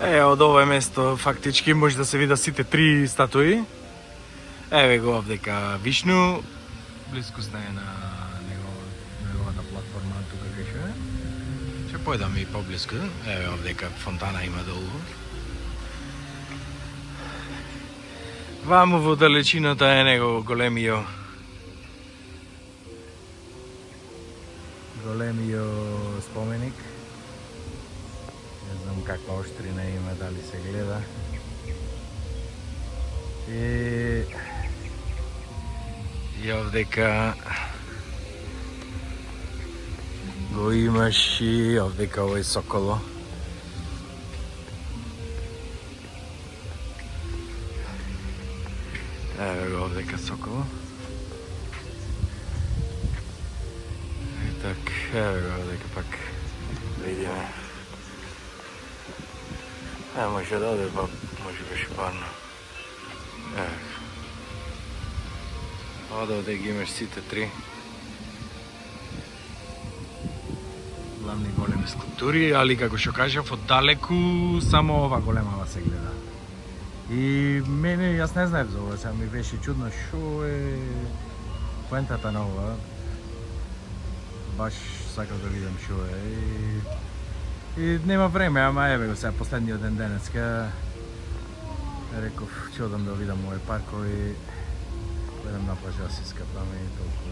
Од ова место фактички може да се видат сите три статуи. Еве го овдека Вишну, блискост е на неговата платформа тука кај е. Ќе појдам и поблиску. Еве овдека фонтана има долу. Ваму во далечината е него големиот споменик. Не знам какваоштрина има, дали се гледа. И овдека го имаш и овдека овој соколо. Еве го овдека соколо. И так, еве го овдека пак видиме. Може да оде, може беше парно. Еве. Овде ги имаш сите три главни големи скулптури, али како што кажав, оддалеку само ова големава се гледа. И мене, јас не знаев за ова, сега ми беше чудно шо е поентата на ова. Баш сакав да видам шо е. И нема време, ама еве го сега последниот ден денеска. Реков, ќе одам да видам овој парк и идем на плажа, си скапаме и толку.